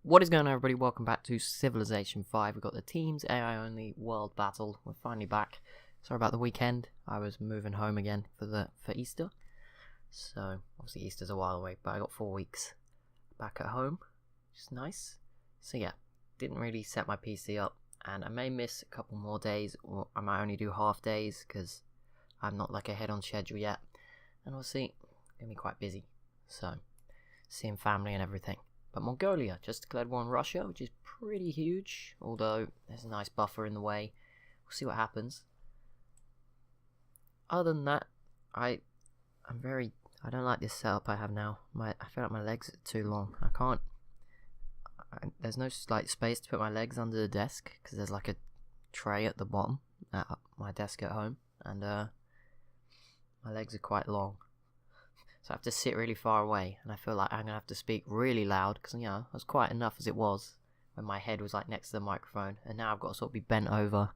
What is going on, everybody? Welcome back to Civilization 5. We've got the Teams AI Only World Battle. We're finally back. Sorry about the weekend. I was moving home again for Easter. So, obviously Easter's a while away, but I got 4 weeks back at home, which is nice. So yeah, didn't really set my PC up, and I may miss a couple more days, or I might only do half days, because I'm not like ahead on schedule yet. And obviously, going to be quite busy. So, seeing family and everything. But Mongolia just declared war on Russia, which is pretty huge, although there's a nice buffer in the way. We'll see what happens. Other than that, I don't like this setup I have now. I feel like my legs are too long. There's no like space to put my legs under the desk, because there's like a tray at the bottom at my desk at home, and my legs are quite long. So I have to sit really far away, and I feel like I'm going to have to speak really loud, because, you know, it was quite enough as it was when my head was like next to the microphone, and now I've got to sort of be bent over,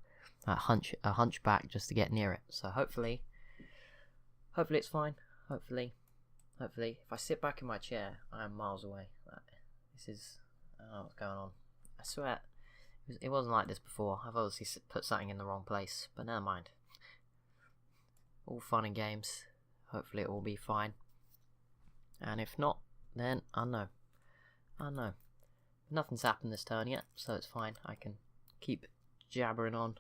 a hunchback just to get near it. So hopefully it's fine. Hopefully, if I sit back in my chair, I am miles away. I don't know what's going on. I swear, it wasn't like this before. I've obviously put something in the wrong place, but never mind. All fun and games. Hopefully it will be fine. And if not, then I don't know. Nothing's happened this turn yet, so it's fine. I can keep jabbering on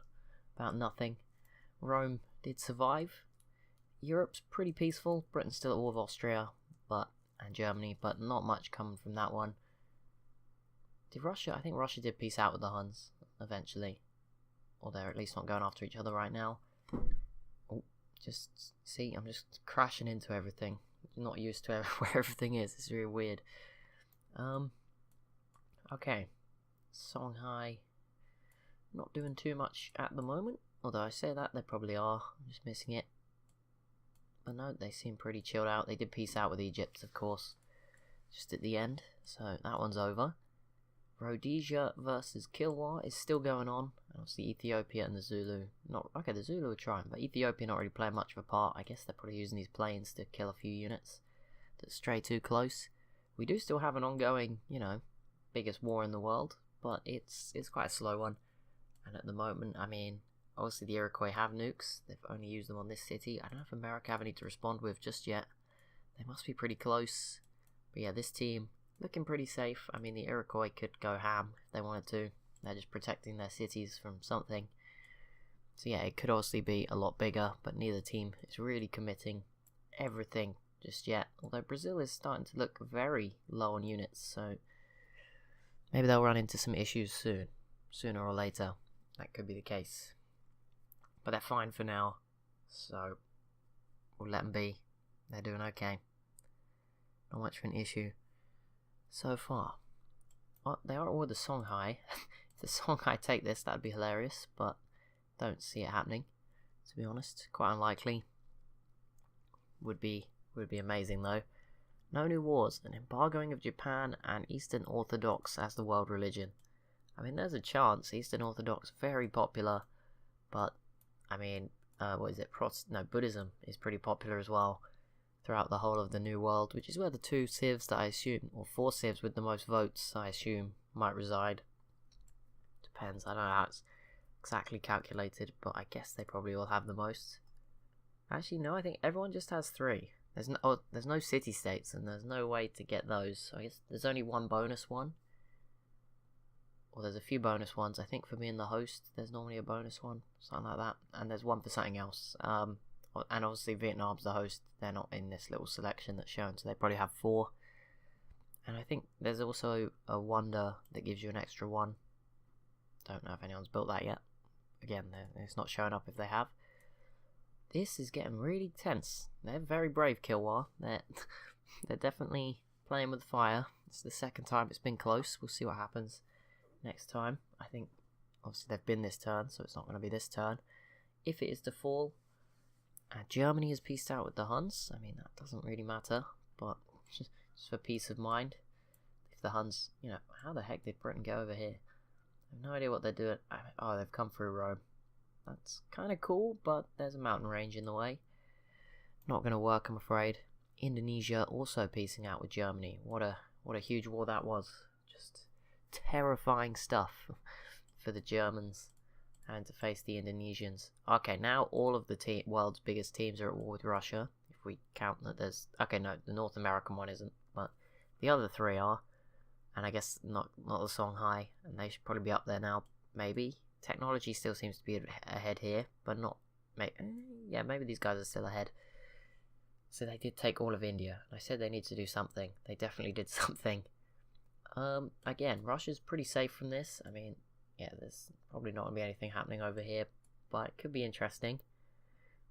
about nothing. Rome did survive. Europe's pretty peaceful. Britain's still at war with Austria and Germany, but not much coming from that one. Did Russia? I think Russia did peace out with the Huns eventually. Or they're at least not going after each other right now. Oh, just see, I'm just crashing into everything. Not used to where everything is. It's really weird. Okay. Songhai. Not doing too much at the moment. Although I say that, they probably are. I'm just missing it. But no, they seem pretty chilled out. They did peace out with Egypt, of course. Just at the end. So that one's over. Rhodesia versus Kilwa is still going on. And obviously Ethiopia and the Zulu. The Zulu are trying, but Ethiopia not really playing much of a part. I guess they're probably using these planes to kill a few units that stray too close. We do still have an ongoing, biggest war in the world, but it's quite a slow one. And at the moment, I mean, obviously the Iroquois have nukes. They've only used them on this city. I don't know if America have any to respond with just yet. They must be pretty close. But yeah, this team looking pretty safe. I mean, the Iroquois could go ham if they wanted to. They're just protecting their cities from something. So yeah, it could obviously be a lot bigger, but neither team is really committing everything just yet. Although Brazil is starting to look very low on units, so maybe they'll run into some issues sooner or later. That could be the case. But they're fine for now, so we'll let them be. They're doing okay. Not much of an issue so far. Well, they are all the Songhai. If the Songhai take this, that'd be hilarious, but don't see it happening, to be honest. Quite unlikely. Would be amazing though. No new wars, an embargoing of Japan and Eastern Orthodox as the world religion. I mean, there's a chance. Eastern Orthodox very popular, but I mean, Buddhism is pretty popular as well throughout the whole of the New World, which is where the 2 civs that I assume, or 4 civs with the most votes, I assume, might reside. Depends, I don't know how it's exactly calculated, but I guess they probably all have the most. Actually, no, I think everyone just has 3. There's no city-states, and there's no way to get those, so I guess there's only one bonus one. Or there's a few bonus ones. I think for being the host, there's normally a bonus one, something like that. And there's one for something else. And obviously Vietnam's the host. They're not in this little selection that's shown, so they probably have 4. And I think there's also a wonder that gives you an extra 1. Don't know if anyone's built that yet. Again, it's not showing up if they have. This is getting really tense. They're very brave, Kilwa. They're definitely playing with fire. It's the second time it's been close. We'll see what happens next time. I think obviously they've been this turn, so it's not going to be this turn. If it is to fall, Germany has peaced out with the Huns. I mean, that doesn't really matter, but just for peace of mind, if the Huns, how the heck did Britain go over here? I have no idea what they're doing. Oh, they've come through Rome. That's kind of cool, but there's a mountain range in the way. Not going to work, I'm afraid. Indonesia also piecing out with Germany. What a huge war that was. Just terrifying stuff for the Germans having to face the Indonesians. Okay, now all of the world's biggest teams are at war with Russia. If we count that there's... Okay, no, the North American one isn't, but the other three are. And I guess not the Songhai, and they should probably be up there now, maybe. Technology still seems to be ahead here, but not... Yeah, maybe these guys are still ahead. So they did take all of India. I said they need to do something. They definitely did something. Again, Russia's pretty safe from this. I mean, yeah, there's probably not going to be anything happening over here, but it could be interesting.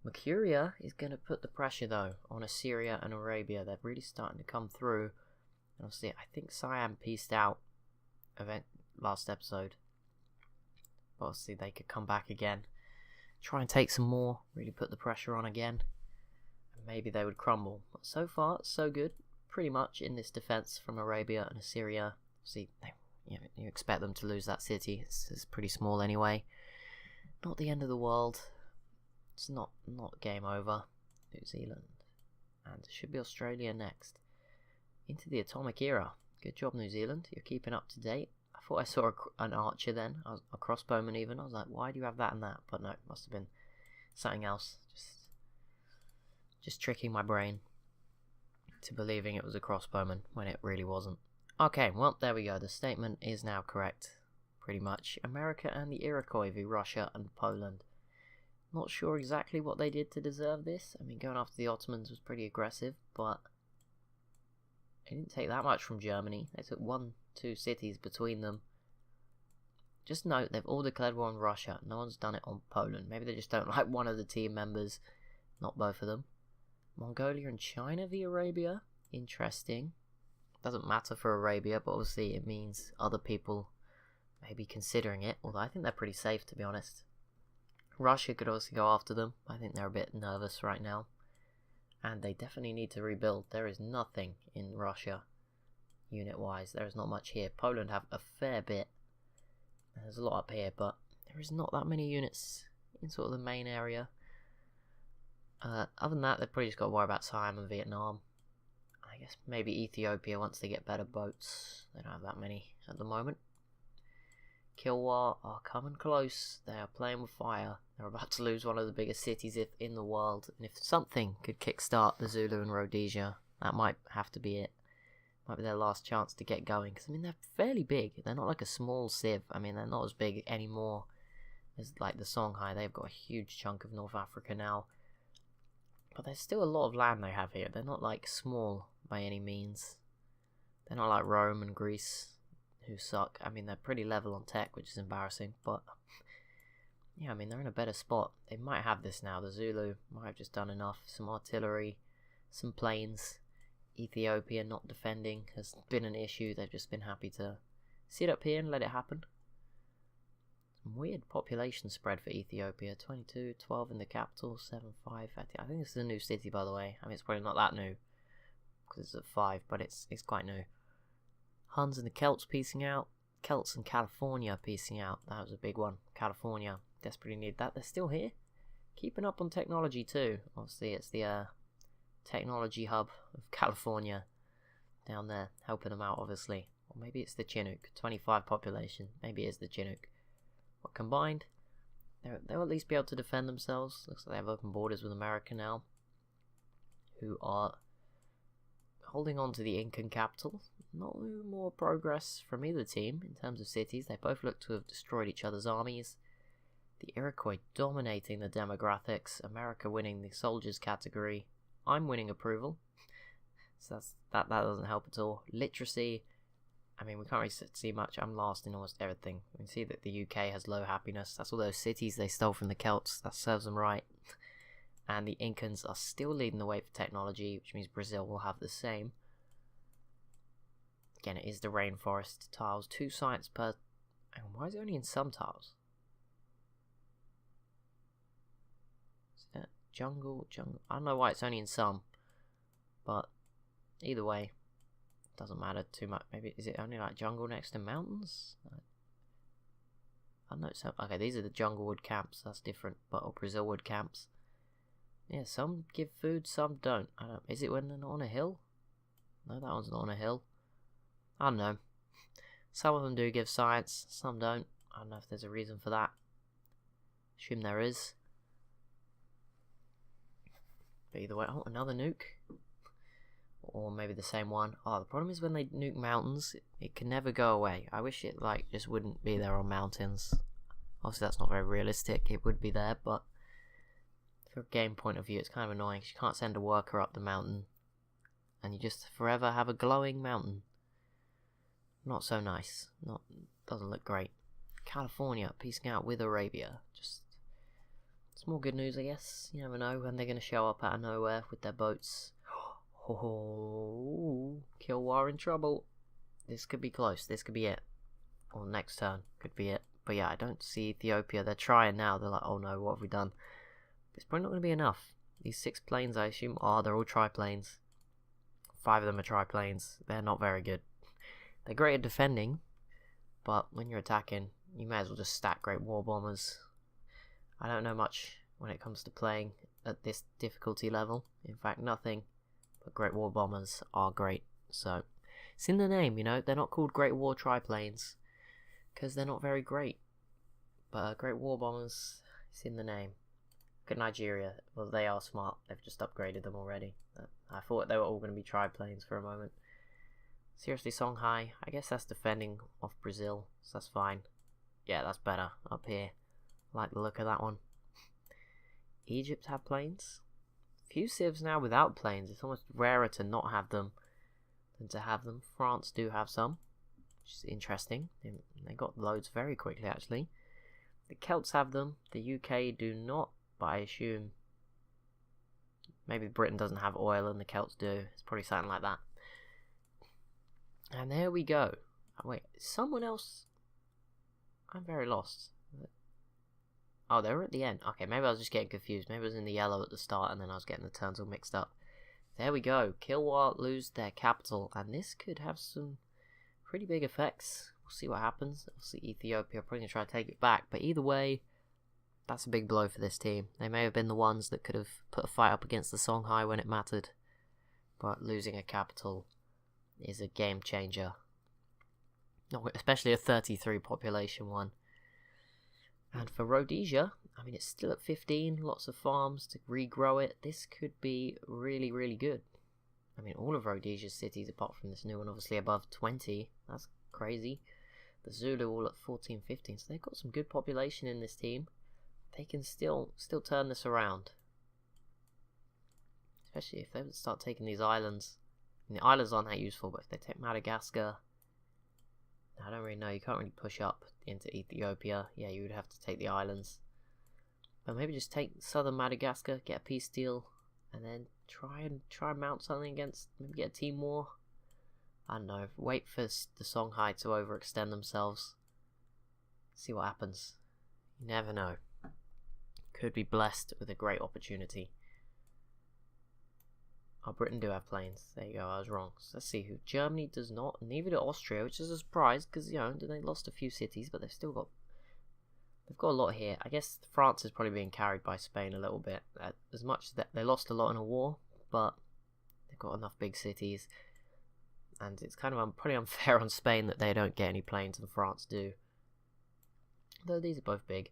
Mercuria is going to put the pressure, though, on Assyria and Arabia. They're really starting to come through. And obviously, I think Siam pieced out last episode. But obviously, they could come back again. Try and take some more. Really put the pressure on again. And maybe they would crumble. But so far, so good. Pretty much in this defense from Arabia and Assyria. See, you expect them to lose that city. It's pretty small anyway. Not the end of the world. It's not game over. New Zealand. And it should be Australia next. Into the atomic era. Good job, New Zealand. You're keeping up to date. I thought I saw an archer then. A crossbowman even. I was like, why do you have that and that? But no, it must have been something else. Just tricking my brain to believing it was a crossbowman when it really wasn't. Okay, well, there we go. The statement is now correct. Pretty much. America and the Iroquois v Russia and Poland. Not sure exactly what they did to deserve this. I mean, going after the Ottomans was pretty aggressive, but they didn't take that much from Germany. They took 1-2 cities between them. Just note, they've all declared war on Russia. No one's done it on Poland. Maybe they just don't like one of the team members, not both of them. Mongolia and China v Arabia. Interesting. Doesn't matter for Arabia, but obviously it means other people may be considering it. Although I think they're pretty safe, to be honest. Russia could also go after them. I think they're a bit nervous right now. And they definitely need to rebuild. There is nothing in Russia, unit-wise. There is not much here. Poland have a fair bit. There's a lot up here, but there is not that many units in sort of the main area. Other than that, they've probably just got to worry about Siam and Vietnam. I guess maybe Ethiopia once they get better boats. They don't have that many at the moment. Kilwa are coming close. They are playing with fire. They're about to lose one of the biggest cities in the world. And if something could kickstart the Zulu and Rhodesia, that might have to be it. Might be their last chance to get going. Because, I mean, they're fairly big. They're not like a small civ. I mean, they're not as big anymore as like the Songhai. They've got a huge chunk of North Africa now. But there's still a lot of land they have here. They're not like small by any means. They're not like Rome and Greece, who suck. I mean, they're pretty level on tech, which is embarrassing. But yeah, I mean, they're in a better spot. They might have this now. The Zulu might have just done enough. Some artillery, some planes. Ethiopia not defending has been an issue. They've just been happy to sit up here and let it happen. Some weird population spread for Ethiopia. 22, 12 in the capital, 7, 5. I think this is a new city, by the way. I mean, it's probably not that new, because it's at 5, but it's quite new. Huns and the Celts piecing out. Celts and California piecing out. That was a big one. California desperately need that. They're still here. Keeping up on technology too. Obviously, it's the technology hub of California down there, helping them out, obviously. Or maybe it's the Chinook. 25 population. Maybe it is the Chinook. But combined, they'll at least be able to defend themselves. Looks like they have open borders with America now, who are holding on to the Incan capital. Not more progress from either team in terms of cities. They both look to have destroyed each other's armies. The Iroquois dominating the demographics. America winning the soldiers category. I'm winning approval. So that doesn't help at all. Literacy. I mean, we can't really see much. I'm last in almost everything. We can see that the UK has low happiness. That's all those cities they stole from the Celts. That serves them right. And the Incans are still leading the way for technology, which means Brazil will have the same. Again, it is the rainforest tiles. 2 sites per... And why is it only in some tiles? Is that jungle? I don't know why it's only in some. But either way, doesn't matter too much. Maybe, is it only like jungle next to mountains? I don't know. So, okay, these are the jungle wood camps. That's different. Or Brazil wood camps. Yeah, some give food, some don't. I don't. Is it when they're not on a hill? No, that one's not on a hill. I don't know. Some of them do give science, some don't. I don't know if there's a reason for that. Assume there is. But either way, oh, another nuke. Or maybe the same one. Oh, the problem is when they nuke mountains, it can never go away. I wish it like just wouldn't be there on mountains. Obviously that's not very realistic, it would be there, but from a game point of view it's kind of annoying because you can't send a worker up the mountain and you just forever have a glowing mountain. Not so nice. Doesn't look great. California piecing out with Arabia. Just it's more good news, I guess. You never know when they're going to show up out of nowhere with their boats. Oh, Kilwar in trouble. This could be close. This could be it. Or next turn could be it. But yeah, I don't see Ethiopia. They're trying now. They're like, oh no, what have we done? It's probably not going to be enough. These 6 planes, I assume, they're all triplanes. 5 of them are triplanes. They're not very good. They're great at defending, but when you're attacking, you may as well just stack Great War Bombers. I don't know much when it comes to playing at this difficulty level. In fact, nothing, but Great War Bombers are great. So, it's in the name, you know. They're not called Great War Triplanes, because they're not very great. But Great War Bombers, it's in the name. Look at Nigeria. Well, they are smart. They've just upgraded them already. I thought they were all going to be triplanes for a moment. Seriously, Songhai, I guess that's defending off Brazil, so that's fine. Yeah, that's better up here. I like the look of that one. Egypt have planes. Few civs now without planes. It's almost rarer to not have them than to have them. France do have some, which is interesting. They got loads very quickly, actually. The Celts have them. The UK do not, but I assume maybe Britain doesn't have oil and the Celts do. It's probably something like that. And there we go. Oh, wait, someone else? I'm very lost. Oh, they were at the end. Okay, maybe I was just getting confused. Maybe it was in the yellow at the start and then I was getting the turns all mixed up. There we go. Kilwa lose their capital, and this could have some pretty big effects. We'll see what happens. Obviously, Ethiopia are probably going to try to take it back, but either way, that's a big blow for this team. They may have been the ones that could have put a fight up against the Songhai when it mattered, but losing a capital is a game changer. Especially a 33 population one. And for Rhodesia, I mean, it's still at 15, lots of farms to regrow it. This could be really, really good. I mean, all of Rhodesia's cities, apart from this new one, obviously above 20. That's crazy. The Zulu all at 14, 15. So they've got some good population in this team. They can still turn this around. Especially if they would start taking these islands. And the islands aren't that useful, but if they take Madagascar, I don't really know. You can't really push up into Ethiopia. Yeah, you would have to take the islands. But maybe just take southern Madagascar, get a peace deal, and then try and mount something against. Maybe get a team war. I don't know. Wait for the Songhai to overextend themselves. See what happens. You never know. Could be blessed with a great opportunity. Oh, Britain do have planes. There you go, I was wrong. So let's see who. Germany does not. Neither do Austria, which is a surprise because, you know, they lost a few cities, but they've still got. They've got a lot here. I guess France is probably being carried by Spain a little bit. As much as they lost a lot in a war, but they've got enough big cities. And it's kind of pretty unfair on Spain that they don't get any planes and France do. Though these are both big.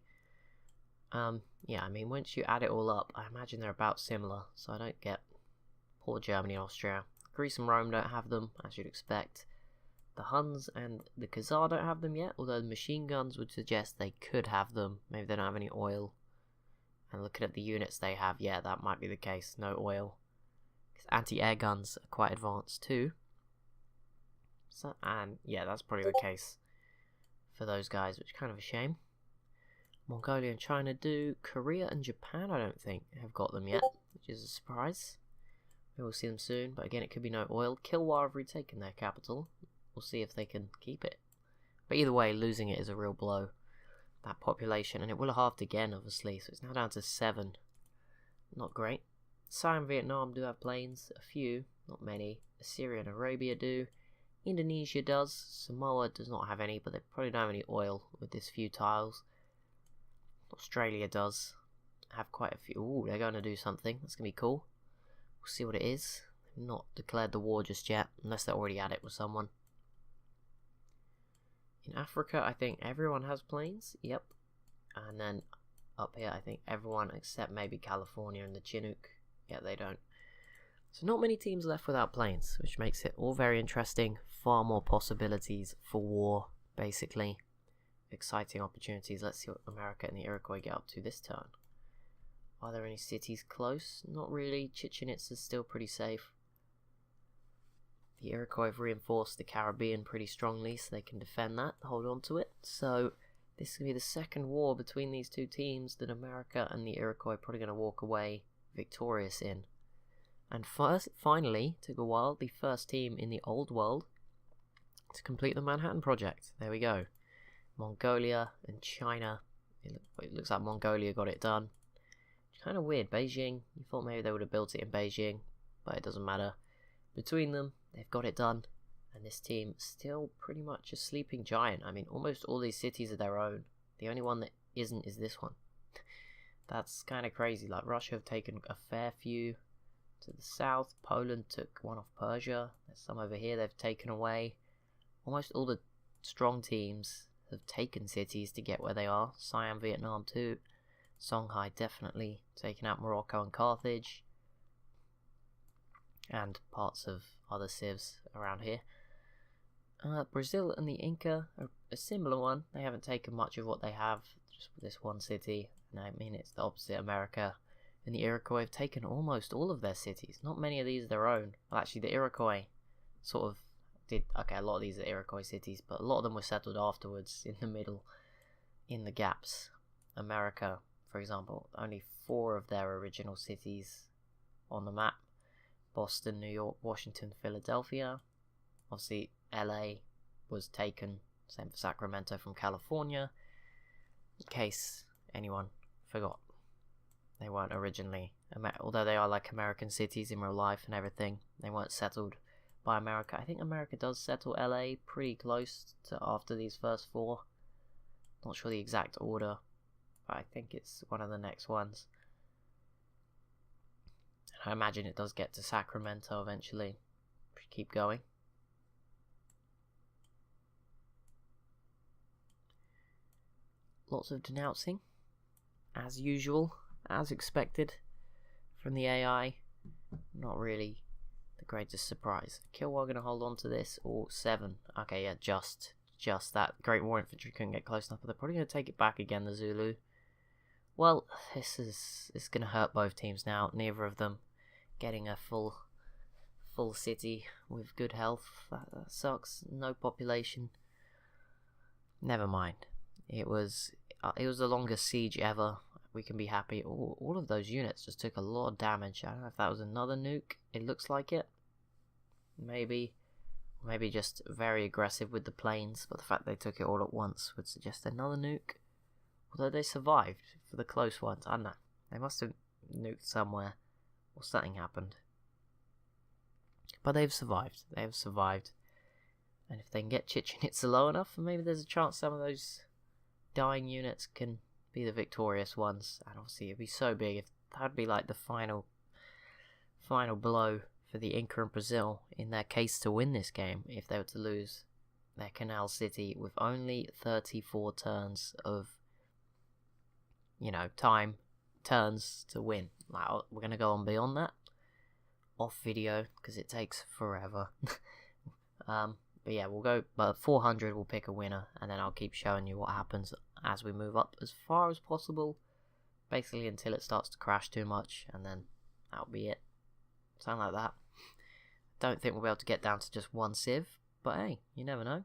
Yeah, I mean, once you add it all up, I imagine they're about similar, so I don't get. Poor Germany and Austria. Greece and Rome don't have them, as you'd expect. The Huns and the Khazar don't have them yet, although the machine guns would suggest they could have them. Maybe they don't have any oil. And looking at the units they have, yeah, that might be the case. No oil. Because anti-air guns are quite advanced too. So, and yeah, that's probably the case for those guys, which is kind of a shame. Mongolia and China do. Korea and Japan, I don't think, have got them yet, which is a surprise. Maybe we'll see them soon, but again, it could be no oil. Kilwa have retaken their capital. We'll see if they can keep it. But either way, losing it is a real blow. That population, and it will have halved again, obviously, so it's now down to 7. Not great. Siam, Vietnam do have planes, a few, not many. Assyria and Arabia do. Indonesia does. Samoa does not have any, but they probably don't have any oil with this few tiles. Australia does have quite a few. Ooh, they're going to do something. That's going to be cool. We'll see what it is. They've not declared the war just yet, unless they're already at it with someone. In Africa, I think everyone has planes. Yep. And then up here, I think everyone except maybe California and the Chinook. Yeah, they don't. So not many teams left without planes, which makes it all very interesting. Far more possibilities for war, basically. Exciting opportunities. Let's see what America and the Iroquois get up to this turn. Are there any cities close? Not really. Chichen Itza's still pretty safe. The Iroquois have reinforced the Caribbean pretty strongly, so they can defend that, hold on to it. So this is going to be the second war between these two teams that America and the Iroquois are probably going to walk away victorious in. And finally, took a while, the first team in the Old World to complete the Manhattan Project. There we go. Mongolia and China. It looks like Mongolia got it done. It's kind of weird. Beijing, you thought maybe they would have built it in Beijing, but it doesn't matter. Between them, they've got it done. And this team still pretty much a sleeping giant. I mean, almost all these cities are their own. The only one that isn't is this one. That's kind of crazy. Like, Russia have taken a fair few to the south. Poland took one off Persia. There's some over here they've taken away. Almost all the strong teams have taken cities to get where they are. Siam, Vietnam too. Songhai definitely taken out Morocco and Carthage. And parts of other civs around here. Brazil and the Inca are a similar one. They haven't taken much of what they have, just this one city. And I mean, it's the opposite. America and the Iroquois have taken almost all of their cities. Not many of these are their own. Well, actually, the Iroquois sort of did. Okay, a lot of these are Iroquois cities, but a lot of them were settled afterwards in the middle, in the gaps. America, for example, only 4 of their original cities on the map. Boston, New York, Washington, Philadelphia. Obviously, LA was taken, same for Sacramento from California. In case anyone forgot, they weren't originally, although they are like American cities in real life and everything, they weren't settled by America. I think America does settle LA pretty close to after these first 4. Not sure the exact order, but I think it's one of the next ones. I imagine it does get to Sacramento eventually. Keep going. Lots of denouncing, as usual, as expected from the AI. Not really the greatest surprise. Kilwa going to hold on to this, or 7. Okay, yeah, just that. Great War Infantry couldn't get close enough, but they're probably going to take it back again, the Zulu. Well, it's going to hurt both teams now. Neither of them getting a full city with good health. That sucks. No population. Never mind. It was the longest siege ever. We can be happy. All of those units just took a lot of damage. I don't know if that was another nuke. It looks like it. Maybe just very aggressive with the planes, but the fact they took it all at once would suggest another nuke. Although they survived for the close ones. I don't know. They must have nuked somewhere, or something happened. But they've survived. They have survived. And if they can get Chichen Itza low enough, maybe there's a chance some of those dying units can be the victorious ones. And obviously it'd be so big if that'd be like the final blow for the Inca and Brazil in their case to win this game if they were to lose their canal city with only 34 turns of turns to win. Like, we're going to go on beyond that off video because it takes forever. But yeah, we'll go, but 400 we'll pick a winner, and then I'll keep showing you what happens as we move up as far as possible, basically until it starts to crash too much, and then that'll be it. Something like that. Don't think we'll be able to get down to just 1 civ, but hey, you never know.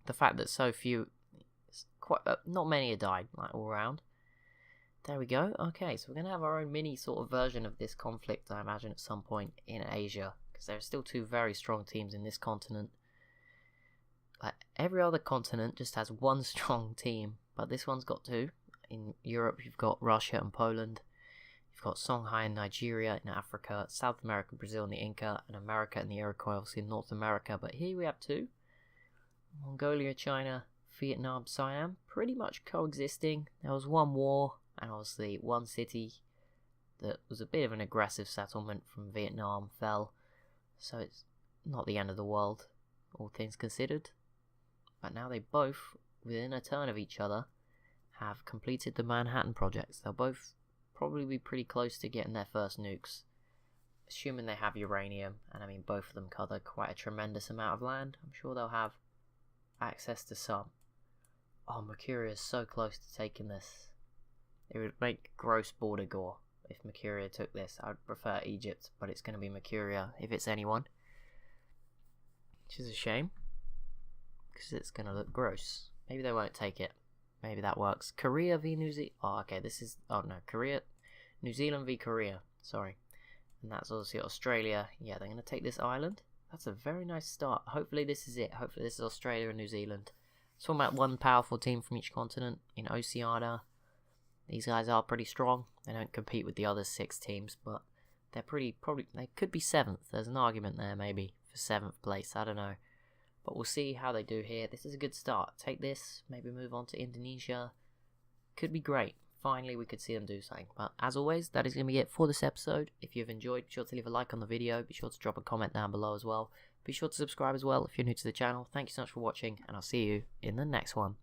The fact that so few, not many have died, like all around. There we go. Okay, so we're going to have our own mini sort of version of this conflict, I imagine, at some point in Asia, because there are still 2 very strong teams in this continent. Like, every other continent just has 1 strong team, but this one's got 2. In Europe, you've got Russia and Poland. You've got Songhai and Nigeria in Africa, South America, Brazil and the Inca, and America and the Iroquois, obviously in North America. But here we have 2. Mongolia, China, Vietnam, Siam, pretty much coexisting. There was 1 war, and obviously 1 city that was a bit of an aggressive settlement from Vietnam fell. So it's not the end of the world, all things considered. but now they both, within a turn of each other, have completed the Manhattan projects. They'll both probably be pretty close to getting their first nukes, assuming they have uranium, and I mean both of them cover quite a tremendous amount of land. I'm sure they'll have access to some. Oh, Mercuria is so close to taking this. It would make gross border gore if Mercuria took this. I'd prefer Egypt, but it's going to be Mercuria if it's anyone. Which is a shame, because it's going to look gross. Maybe they won't take it. Maybe that works. Korea v New Zealand. Oh, okay, this is... Oh, no, Korea... New Zealand v Korea. Sorry. And that's obviously Australia. Yeah, they're going to take this island. That's a very nice start. Hopefully this is it. Hopefully this is Australia and New Zealand. Talking about one powerful team from each continent. In Oceania, these guys are pretty strong. They don't compete with the other 6 teams, but they're probably they could be 7th. There's an argument there maybe for 7th place. I don't know. But we'll see how they do here. This is a good start. Take this, maybe move on to Indonesia. Could be great. Finally, we could see them do something. But as always, that is going to be it for this episode. If you've enjoyed, be sure to leave a like on the video. Be sure to drop a comment down below as well. Be sure to subscribe as well if you're new to the channel. Thank you so much for watching, and I'll see you in the next one.